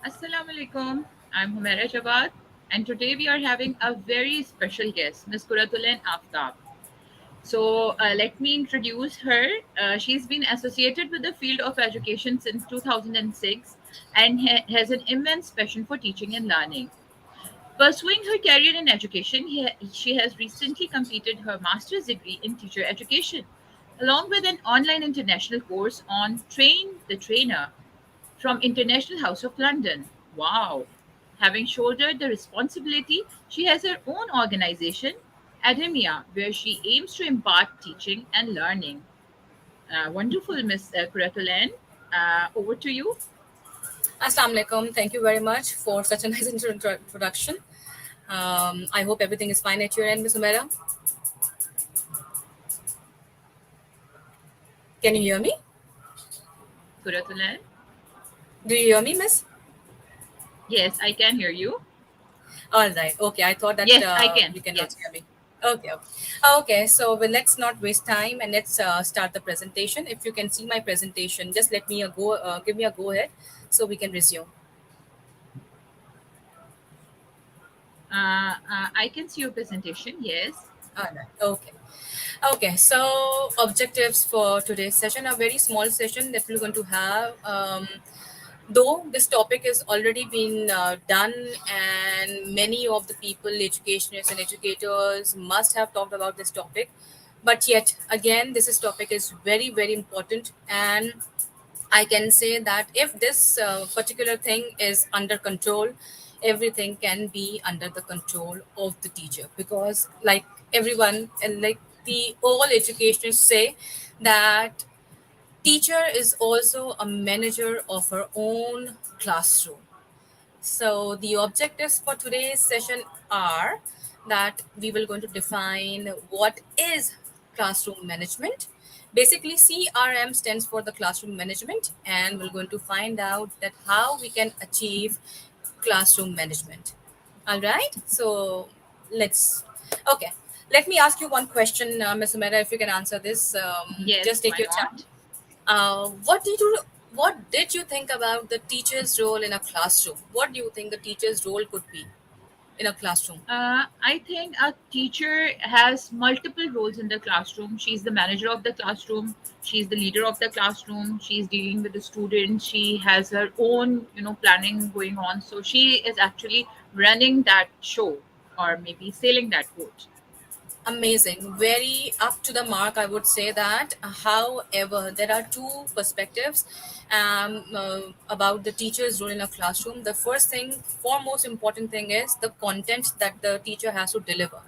Assalamu alaikum. I'm Humaira Jawad, and today we are having a very special guest, Ms. Qurat Aftab. Let me introduce her. She's been associated with the field of education since 2006 and has an immense passion for teaching and learning. Pursuing her career in education, she has recently completed her master's degree in teacher education, along with an online international course on Train the Trainer from International House of London. Wow! Having shouldered the responsibility, she has her own organization, Academia, where she aims to impart teaching and learning. Wonderful, Miss Kuratulan. Over to you. Assalamu alaikum. Thank you very much for such a nice introduction. I hope everything is fine at your end, Miss Umera. Can you hear me? Kuratulan. Do you hear me, Miss? Yes, I can hear you. All right. Okay. I thought that Yes, I can. you cannot Yes. hear me. Okay. Okay. Okay. So let's not waste time and let's start the presentation. If you can see my presentation, just let me give me a go ahead, so we can resume. I can see your presentation. Yes. All right. Okay. Okay, so objectives for today's session, a very small session that we're going to have. Though this topic has already been done, and many of the people, educationists and educators, must have talked about this topic, but yet again, this topic is very, very important. And I can say that if this particular thing is under control, everything can be under the control of the teacher, because like everyone and like the all educationists say that teacher is also a manager of her own classroom. So the objectives for today's session are that we will going to define what is classroom management. Basically, CRM stands for the classroom management, and we're going to find out that how we can achieve classroom management. All right. So let's. Okay. Let me ask you one question, Ms. Umera, if you can answer this. Just Yes, take why your time. not? What did you think about the teacher's role in a classroom? What do you think the teacher's role could be in a classroom? I think a teacher has multiple roles in the classroom. She's the manager of the classroom. She's the leader of the classroom. She's dealing with the students. She has her own, planning going on. So she is actually running that show or maybe sailing that boat. Amazing, very up to the mark, I would say that. However, there are two perspectives about the teacher's role in a classroom. The first thing, foremost important thing, is the content that the teacher has to deliver.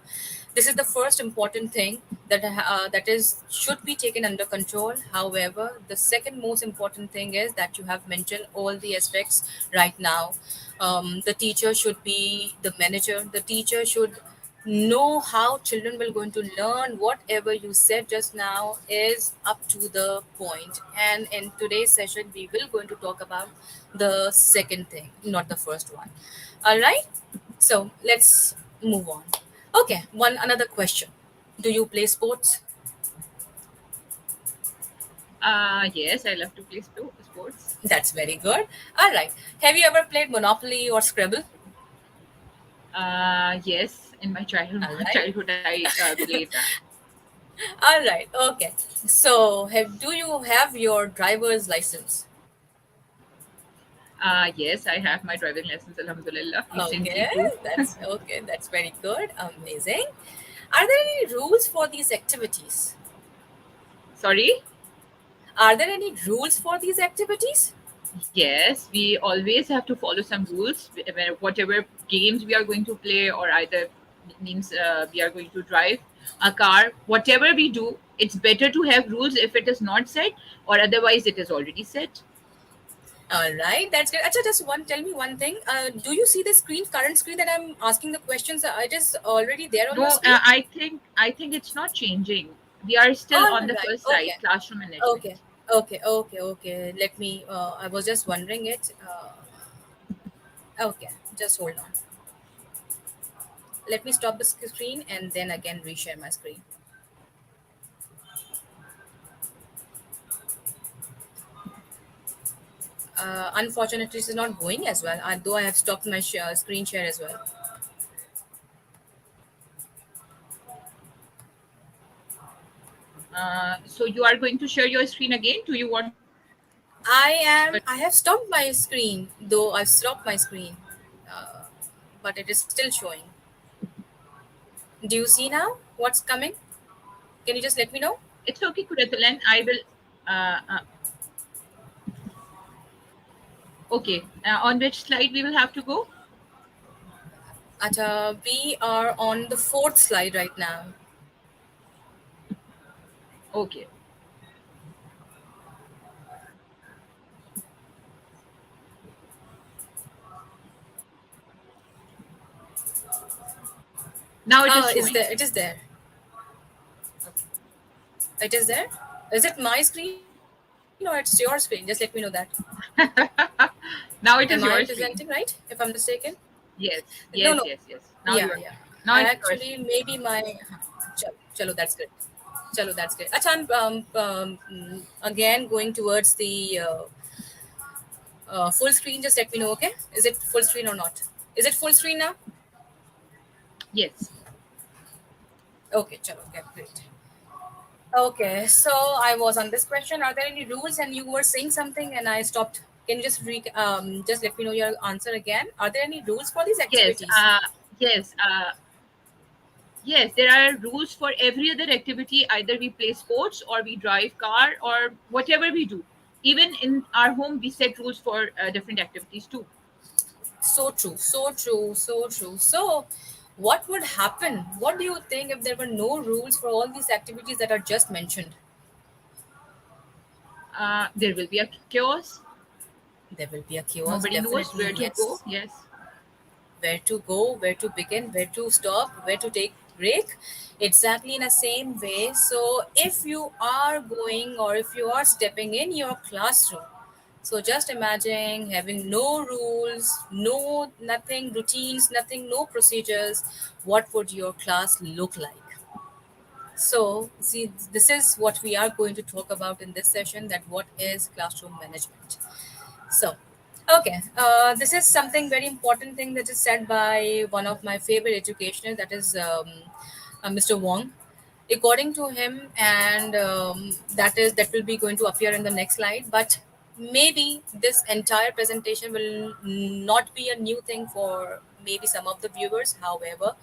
This is the first important thing that is should be taken under control. However, the second most important thing is that you have mentioned all the aspects right now. The teacher should be the manager. The teacher should know how children will going to learn. Whatever you said just now is up to the point, and in today's session we will going to talk about the second thing, not the first one. All right, so let's move on. Okay, one another question. Do you play sports? Yes, I love to play sports. That's very good. All right, have you ever played Monopoly or Scrabble? Yes, in my childhood, All right. childhood I played that. All right, okay. So do you have your driver's license? Yes, I have my driving license, Alhamdulillah, recently Okay, too. that's okay. That's very good. Amazing. Are there any rules for these activities? Sorry? Are there any rules for these activities? Yes, we always have to follow some rules. Whatever games we are going to play, or either means we are going to drive a car, whatever we do, it's better to have rules if it is not set, or otherwise it is already set. All right, that's good. Acha, just one. Tell me one thing. Do you see the screen, current screen that I'm asking the questions? It is already there on your No, screen. I think it's not changing. We are still All on the right. first slide, Okay. classroom Okay. management. Okay. Okay. Okay. Let me. I was just wondering it. Okay. Just hold on. Let me stop the screen and then again reshare my screen. Unfortunately, this is not going as well. Though I have stopped my screen share as well. So you are going to share your screen again? Do you want? I am. I have stopped my screen, though I've stopped my screen, uh, but it is still showing. Do you see now what's coming? Can you just let me know? It's okay, Kuratulan. I will. Okay. On which slide we will have to go? We are on the fourth slide right now. Okay. Now it is Is showing. there? It is there. It is there. Is it my screen or it's your screen? Just let me know that. Now Am it I is your presenting screen. right? If I'm mistaken? Yes, No, yes, no. yes, yes. Now Yeah, you are. yeah. Now it's your Actually, screen. maybe my. Chalo, that's good. Chalo, that's good. Acha, I'm again going towards the full screen. Just let me know, okay? Is it full screen or not? Is it full screen now? Yes, Okay, chalo, okay, great. Okay, so I was on this question. Are there any rules? And you were saying something, and I stopped. Can you just let me know your answer again? Are there any rules for these yes, activities? yes, yes. There are rules for every other activity. Either we play sports, or we drive car, or whatever we do. Even in our home, we set rules for different activities too. So true, so true, so true. So, what would happen? What do you think if there were no rules for all these activities that are just mentioned? There will be a chaos. There will be a chaos, Nobody knows definitely, where to go. yes. Yes. Where to go, where to begin, where to stop, where to take break. Exactly in the same way. So if you are going or if you are stepping in your classroom, so just imagine having no rules, no nothing, routines, nothing, no procedures. What would your class look like? So, see, this is what we are going to talk about in this session, that what is classroom management. So, okay, this is something very important thing that is said by one of my favorite educationers, that is Mr. Wong. According to him, and that will be going to appear in the next slide. But maybe this entire presentation will not be a new thing for maybe some of the viewers. However,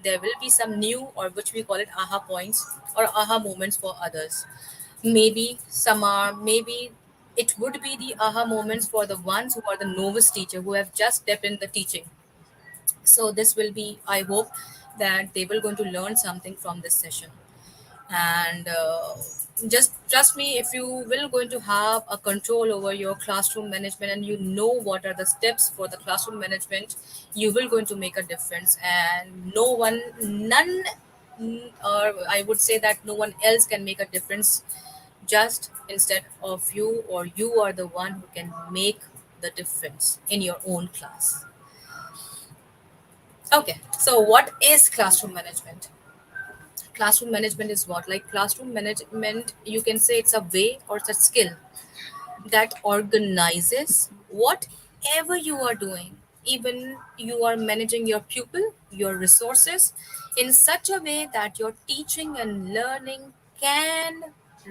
there will be some new, or which we call it aha points or aha moments for others. Maybe some are, maybe it would be the aha moments for the ones who are the novice teacher who have just stepped in the teaching. So this will be, I hope that they will going to learn something from this session. And just trust me, if you will going to have a control over your classroom management and you know what are the steps for the classroom management, you will going to make a difference. And no one, none, or I would say that no one else can make a difference just instead of you, or you are the one who can make the difference in your own class. Okay, so what is classroom management? Classroom management is what? Like classroom management, you can say it's a way or it's a skill that organizes whatever you are doing. Even you are managing your pupil, your resources in such a way that your teaching and learning can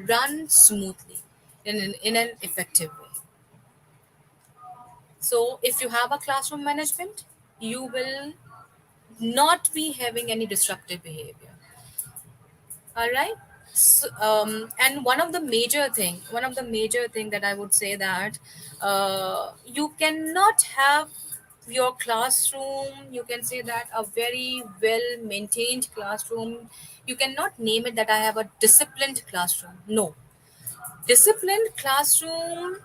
run smoothly in an effective way. So if you have a classroom management, you will not be having any disruptive behavior. All right. And one of the major thing that I would say that you cannot have your classroom, you can say that a very well maintained classroom, you cannot name it that I have a disciplined classroom. No, disciplined classroom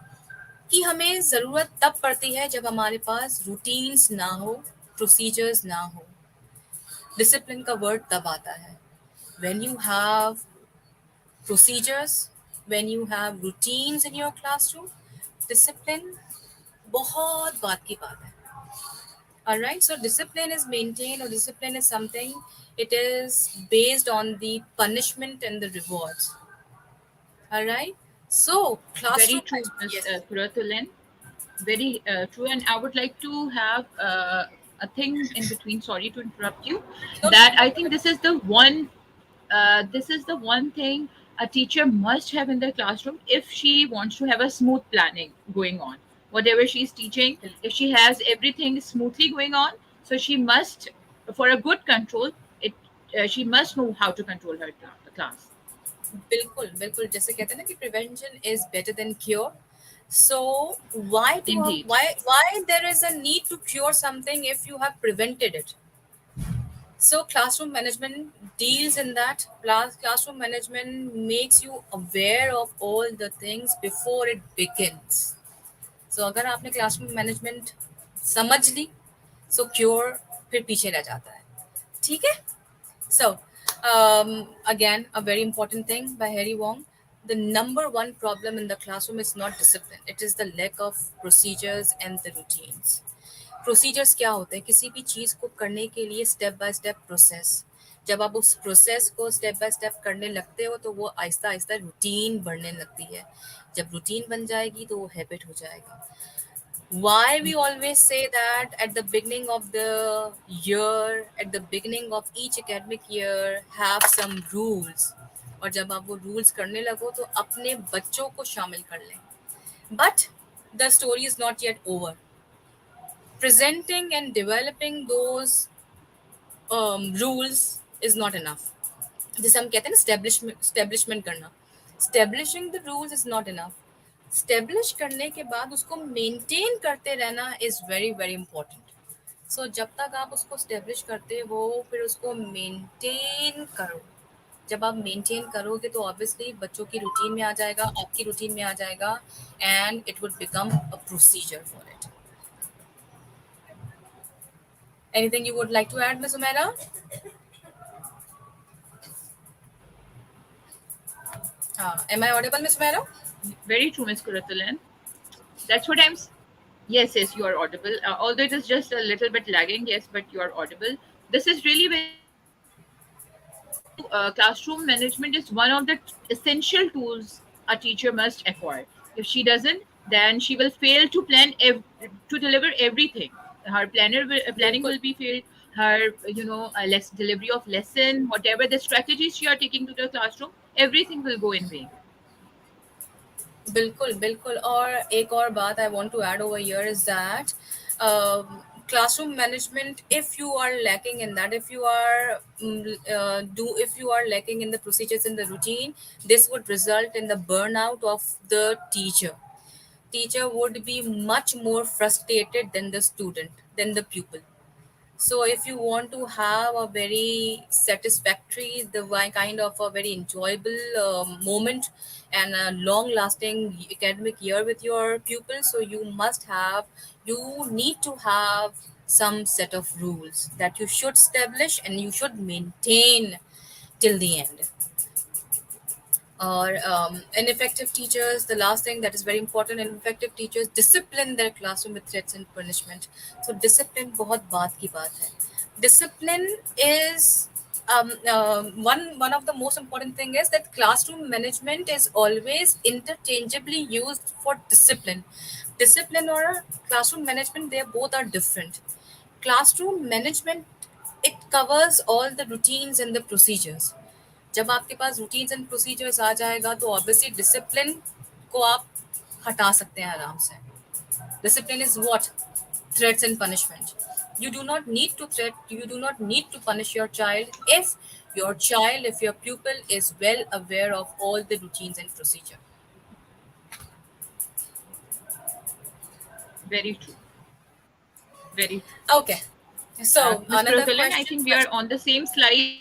की हमें ज़रूरत तब पड़ती है जब हमारे पास routines ना हो, प्रोसीजर्स ना हो। डिसिप्लिन का वर्ड तब आता है when you have procedures, when you have routines in your classroom, discipline बहुत बात की बात है. All right, so discipline is maintained, or discipline is something, it is based on the punishment and the rewards. All right, so Very classroom, true, Ms. yes, Kuratulan. Very true. And I would like to have a thing in between. Sorry to interrupt you. no, That I think this is the one. This is the one thing a teacher must have in their classroom if she wants to have a smooth planning going on. Whatever she's teaching, if she has everything smoothly going on, so she must, for a good control, it she must know how to control her class. बिल्कुल बिल्कुल जैसे कहते हैं ना कि prevention is better than cure. So Indeed. why there is a need to cure something if you have prevented it? So classroom management deals in that. Classroom management makes you aware of all the things before it begins. So अगर आपने classroom management समझ ली, so cure फिर पीछे रह जाता है. ठीक है? So again, a very important thing by Harry Wong. The number one problem in the classroom is not discipline. It is the lack of procedures and the routines. Procedures क्या होते हैं किसी भी चीज़ को करने के लिए स्टेप बाय स्टेप प्रोसेस जब आप उस प्रोसेस को स्टेप बाय स्टेप करने लगते हो तो वो आहिस्ता आहिस्ता रूटीन बनने लगती है जब रूटीन बन जाएगी तो वो हैबिट हो जाएगा why we always say that at the beginning of the year at the beginning of each academic year have some rules और जब आप वो रूल्स करने लगो तो अपने बच्चों को शामिल कर लें but the story is not yet over presenting and developing those rules is not enough जैसे हम कहते हैं ना स्टेब्लिशमेंट करना establishing the rules is not enough establish करने के बाद उसको मेंटेन करते रहना is very very important so जब तक आप उसको स्टेब्लिश करते हो फिर उसको मेंटेन करो जब आप मेंटेन करोगे तो ऑब्वियसली बच्चों की रूटीन में आ जाएगा आपकी रूटीन में आ जाएगा and it would become a procedure for it anything you would like to add miss Umera am I audible miss umeira Very true, Ms. Kuratulan. That's what Yes, yes, you are audible. Although it is just a little bit lagging, yes, but you are audible. This is really very true. Classroom management is one of the essential tools a teacher must acquire. If she doesn't, then she will fail to to deliver everything. Her planning बिल्कुल will be failed. Her, less delivery of lesson, whatever the strategies she are taking to the classroom, everything will go in vain. बिल्कुल, बिल्कुल और एक और बात I want to add over here is that classroom management if you are lacking in that if you are lacking in the procedures and the routine this would result in the burnout of the teacher would be much more frustrated than the student than the pupil so if you want to have a very satisfactory, kind of a very enjoyable moment and a long lasting academic year with your pupils, so you need to have some set of rules that you should establish and you should maintain till the end or ineffective teachers the last thing that is very important ineffective teachers discipline their classroom with threats and punishment so discipline बहुत बात की बात है discipline is one of the most important thing is that classroom management is always interchangeably used for discipline or classroom management they both are different classroom management it covers all the routines and the procedures जब आपके पास routines and procedures आ जाएगा तो obviously discipline को आप हटा सकते हैं आराम से discipline is what threats and punishment you do not need to threat you do not need to punish your child if your child, if your pupil is well aware of all the routines and procedure. Very true. Very true. Okay. So Ms. another Kuratulan, I question. think we are on the same slide.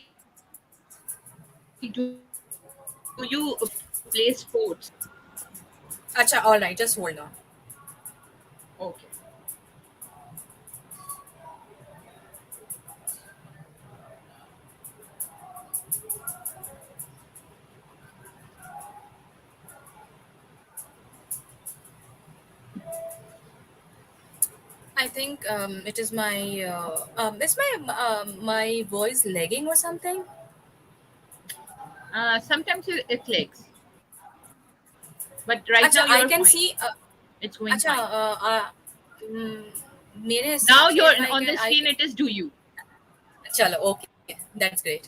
Do you play sports? Acha, all right, just hold on. Okay. I think it is my is my my voice lagging or something? Sometimes it clicks, but right now Acha, I you're can fine. see. It's going Acha, fine. mm, मेरे हिसाब Now से you're if I on can the I screen. It is do you? चलो okay, that's great.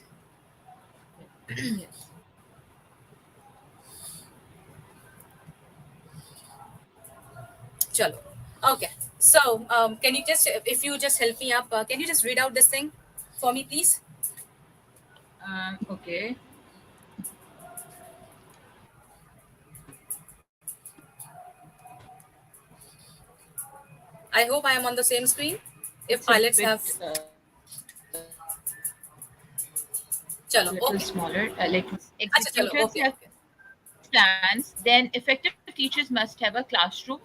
Yes. चलो okay. So can you just if you just help me up, can you just read out this thing for me, please? Okay. I hope I am on the same screen. If It's a pilots bit have, little chalo okay. smaller. Let me see. Acha, chalo Executors okay, have okay. plans. Then effective teachers must have a classroom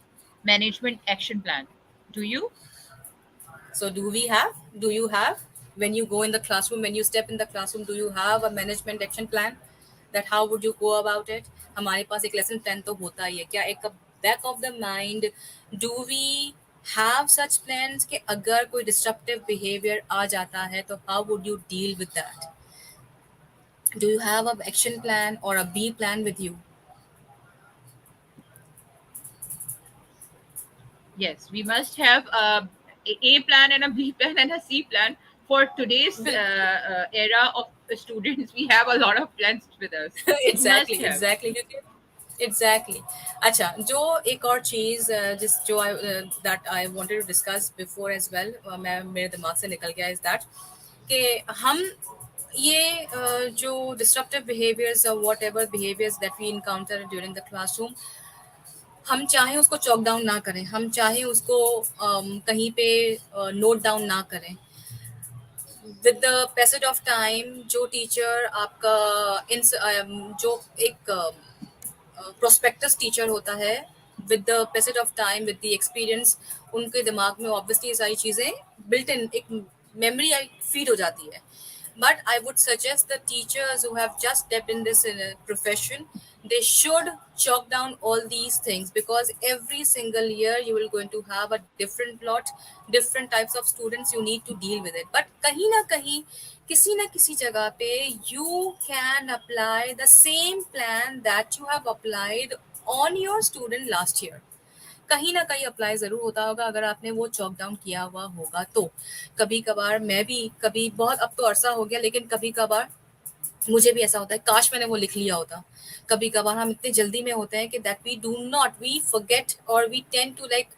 management action plan. Do you? So do we have? Do you have? When you go in the classroom, when you step in the classroom, do you have a management action plan? That how would you go about it? हमारे पास एक lesson plan तो होता ही है क्या एक back of the mind do we have such plans कि अगर कोई disruptive behavior आ जाता है तो how would you deal with that? Do you have a action plan or a B plan with you? Yes, we must have a plan and a B plan and a C plan. For today's era of students, we have a lot of plans with us. We must exactly have. Exactly क्योंकि exactly अच्छा जो एक और चीज़ जिस जो I that I wanted to discuss before as well मैं मेरे दिमाग से निकल गया इज दैट कि हम ये जो डिस्ट्रप्टिव बिहेवियर्स और whatever behaviours that we encounter during the classroom हम चाहें उसको चॉक डाउन ना करें हम चाहें उसको कहीं पे नोट डाउन ना करें with the passage of time जो टीचर आपका इन जो एक प्रोस्पेक्टस टीचर होता है with the passage of time with the experience उनके दिमाग में ऑब्वियसली ये सारी चीज़ें बिल्ट इन एक मेमोरी फीड हो जाती है but I would suggest the teachers who have just stepped in this profession, they should chalk down all these things because every single year you will going to have a different plot, different types of students you need to deal with it. But कहीं ना कहीं किसी ना किसी जगह पे you can apply the same plan that you have applied on your student last year. कहीं ना कहीं अप्लाई ज़रूर होता होगा अगर आपने वो चॉक डाउन किया हुआ होगा तो कभी कभार मैं भी कभी बहुत अब तो अरसा हो गया लेकिन कभी कभार मुझे भी ऐसा होता है काश मैंने वो लिख लिया होता कभी कभार हम इतने जल्दी में होते हैं कि that we do not we forget और we tend to like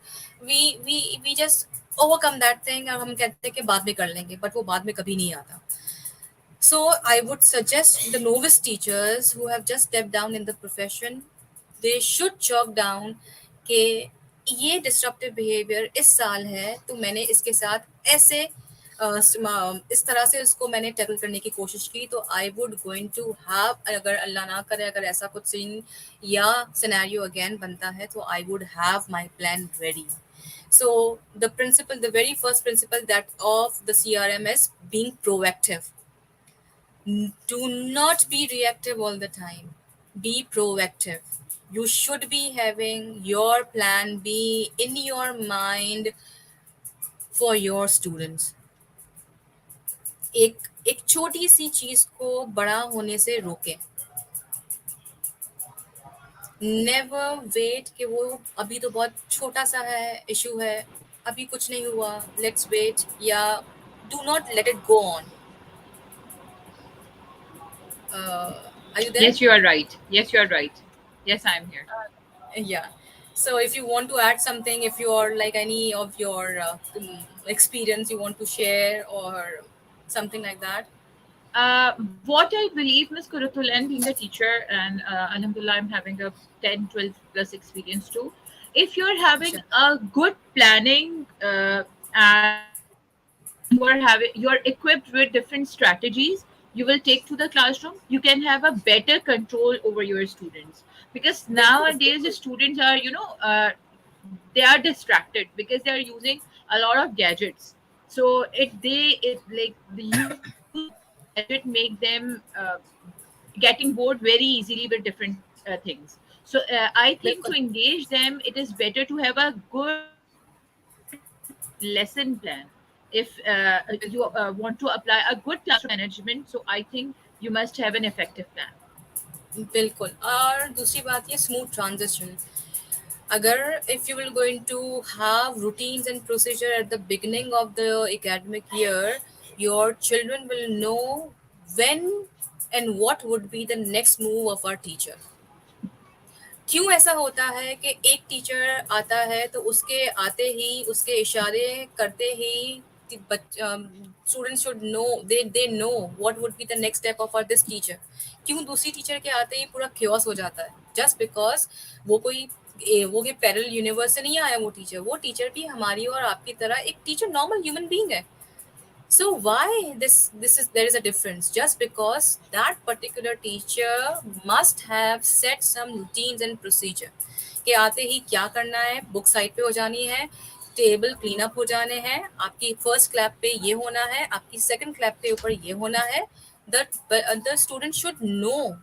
we just overcome that thing और हम कहते हैं कि बाद में कर लेंगे बट वो बाद में कभी नहीं आता so I would suggest the novice teachers who have just stepped down in the profession, they should chalk down कि ये disruptive behavior इस साल है तो मैंने इसके साथ ऐसे इस तरह से इसको मैंने टैकल करने की कोशिश की तो I would going to have अगर अल्लाह ना करे अगर ऐसा कुछ सीन या सिनेरियो अगेन बनता है तो I would have my plan ready so the principle the very first principle that of the crm is being proactive. Do not be reactive all the time. Be proactive. You should be having your plan B in your mind for your students. एक एक छोटी सी चीज को बड़ा होने से रोकें never wait कि वो अभी तो बहुत छोटा सा है इशू है अभी कुछ नहीं हुआ लेट्स वेट या do not let it go on are you there Yes, you are right. Yes, you are right. Yes, I'm here. Yeah. So if you want to add something, if you are like any of your experience you want to share or something like that. What I believe, Ms. Kuratulan, being a teacher, and Alhamdulillah, I'm having a 10, 12 plus experience too. If you're having Sure. a good planning, and you're equipped with different strategies you will take to the classroom, you can have a better control over your students. Because बिल्कुल nowadays the बिल्कुल students are, they are distracted because they are using a lot of gadgets. So it like the use of gadget make them getting bored very easily with different things. So I think to बिल्कुल engage them, it is better to have a good lesson plan. If you want to apply बिल्कुल a good classroom management, so I think you must have an effective plan. बिल्कुल और दूसरी बात ये smooth transition अगर if you will going to have routines and procedure at the beginning of the academic year, your children will know when and what would be the next move of our teacher. क्यों ऐसा होता है कि एक teacher आता है तो उसके आते ही उसके इशारे करते ही students should know they know what would be the next step of or this teacher. क्यों दूसरी टीचर के आते ही पूरा क्योस हो जाता है जस्ट बिकॉज वो कोई वो कोई पैरेलल यूनिवर्स से नहीं आया. वो टीचर भी हमारी और आपकी तरह एक टीचर नॉर्मल ह्यूमन बीइंग है. So why this is there is a difference just because that particular teacher must have set some routines and procedure कि आते ही क्या करना है, बुक साइड पे हो जानी है, टेबल क्लीन अप हो जाने हैं, आपकी फर्स्ट क्लैप पे ये होना है, आपकी सेकंड क्लैप के ऊपर ये होना है. The student should know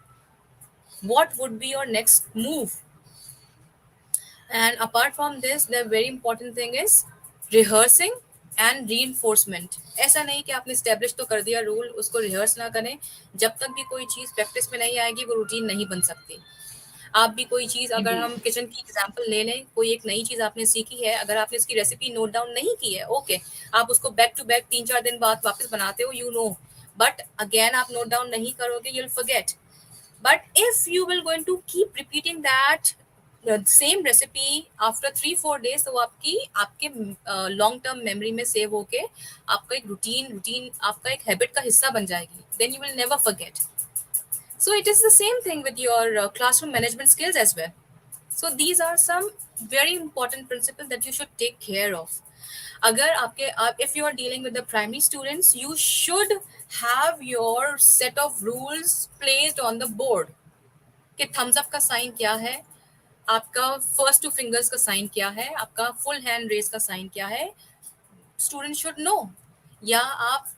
what would be your next move. And apart from this, the very important thing is rehearsing and reinforcement. ऐसा नहीं कि आपने स्टेब्लिश तो कर दिया रूल, उसको रिहर्स ना करें. जब तक भी कोई चीज़ प्रैक्टिस में नहीं आएगी वो रूटीन नहीं बन सकती. आप भी कोई चीज़ अगर Indeed. हम किचन की एग्जांपल ले लें, कोई एक नई चीज़ आपने सीखी है, अगर आपने उसकी रेसिपी नोट डाउन नहीं की है, ओके, आप उसको बैक टू बैक 3-4 दिन बाद वापस बनाते हो, यू नो, बट अगेन आप नोट डाउन नहीं करोगे, you'll forget. But if you will going to keep repeating that the same recipe after 3-4 days, तो वो आपकी आपके लॉन्ग टर्म मेमोरी में सेव होके आपका एक रूटीन आपका एक हैबिट का हिस्सा बन जाएगी. Then you will never forget. So it is the same thing with your classroom management skills as well. So these are some very important principles that you should take care of. अगर आपके आप if you are dealing with the primary students, you should have your set of rules placed on the board. कि Thums up का sign क्या है, आपका first two fingers का sign क्या है, आपका फुल हैंड रेस का साइन क्या है, स्टूडेंट शुड नो. या आप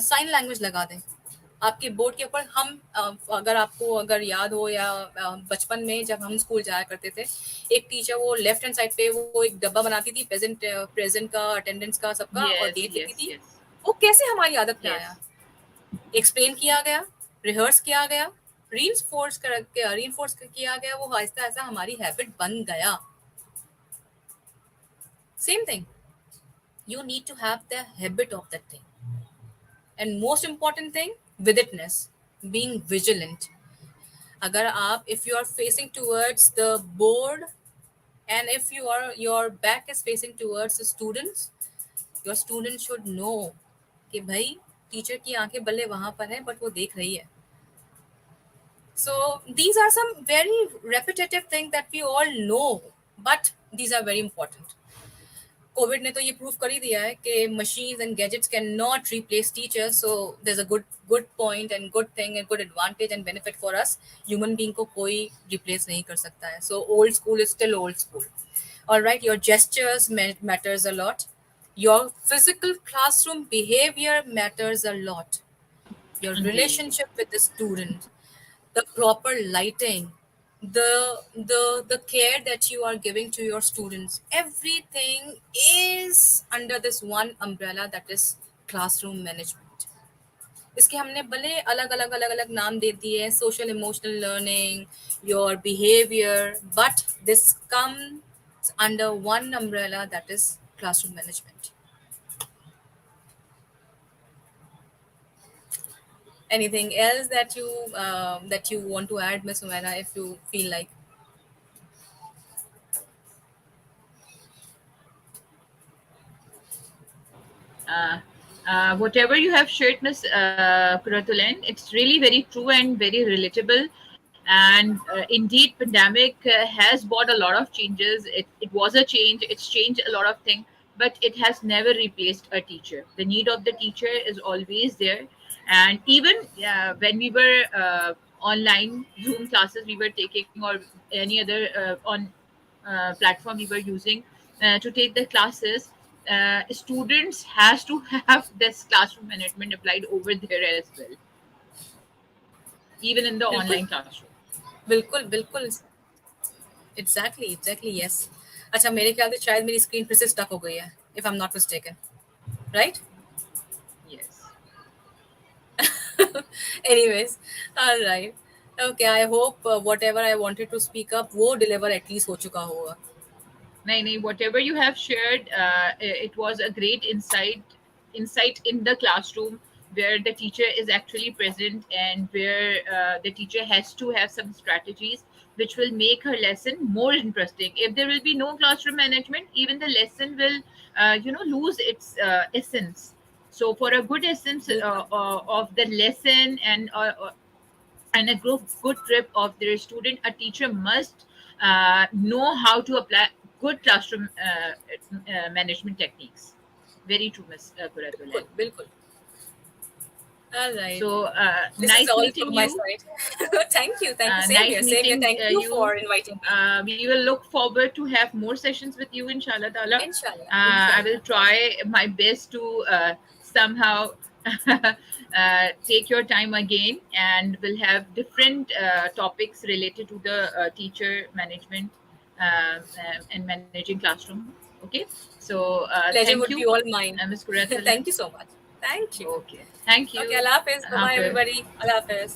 साइन लैंग्वेज लगा दें आपके बोर्ड के ऊपर. हम अगर आपको अगर याद हो या बचपन में जब हम स्कूल जाया करते थे, एक टीचर वो लेफ्ट हैंड साइड पे वो एक डब्बा बनाती थी प्रेजेंट प्रेजेंट का अटेंडेंस का सबका और Yes, डेट लिखती yes, थी. yes, वो कैसे हमारी आदत में आया? yes. एक्सप्लेन किया गया, रिहर्स किया गया, रीइंफोर्स किया गया, वो आहिस्ता आहिस्ता हमारी हैबिट बन गया. Same thing, you need to have the habit of that thing. And most important thing, withitness, being vigilant. अगर आप if you are facing towards the board and if your back is facing towards the students, your students should know कि भाई teacher की आंखें भले वहां पर है बट वो देख रही है. So these are some very repetitive things that we all know, but these are very important. Covid ने तो ये प्रूव कर ही दिया है कि machines and gadgets can not replace teachers. So there is a good point and good thing and good advantage and benefit for us. Human being को कोई रिप्लेस नहीं कर सकता है. So old school is still old school. Alright, your gestures matters a lot. Your physical classroom behavior matters a lot. Your Indeed. relationship with the student, the proper lighting, the care that you are giving to your students, everything is under this one umbrella that is classroom management. इसके हमने भले अलग अलग नाम दे दिए, social emotional learning, your behavior, but this comes under one umbrella that is classroom management. Anything else that you want to add, Miss Umaira, if you feel like? Whatever you have shared, Miss Kuratulen, it's really very true and very relatable. And indeed, pandemic has brought a lot of changes. It was a change. It's changed a lot of things, but it has never replaced a teacher. The need of the teacher is always there. And even when we were online Zoom classes, we were taking, or any other on platform we were using to take the classes, students has to have this classroom management applied over there as well, even in the बिल्कुल online classroom. बिल्कुल बिल्कुल exactly exactly yes अच्छा मेरे ख्याल से शायद मेरी screen फिर से स्टक हो गई है if I am not mistaken right Yes. anyways all right okay I hope whatever I wanted to speak up वो deliver at least हो चुका होगा Nahi, nahi, whatever you have shared, it was a great insight in the classroom, where the teacher is actually present, and where the teacher has to have some strategies which will make her lesson more interesting. If there will be no classroom management, even the lesson will lose its essence. So for a good essence बिल्कुल of the lesson, and a good grip of their student, a teacher must know how to apply good classroom management techniques. Very true, Ms. Kuratulan. बिल्कुल बिल्कुल all right So this is nice all meeting from my you. side thank you Nice same here meeting thank you you. for inviting me We will look forward to have more sessions with you, inshallah ta'ala. inshallah I will inshallah try my best to somehow take your time again, and we'll have different topics related to the teacher management and managing classroom. Okay, so thank pleasure you, would be all mine Ms. Kuratulan. thank you so much thank you Okay, thank okay you. Allah Hafiz bye bye Hafiz. everybody Allah Hafiz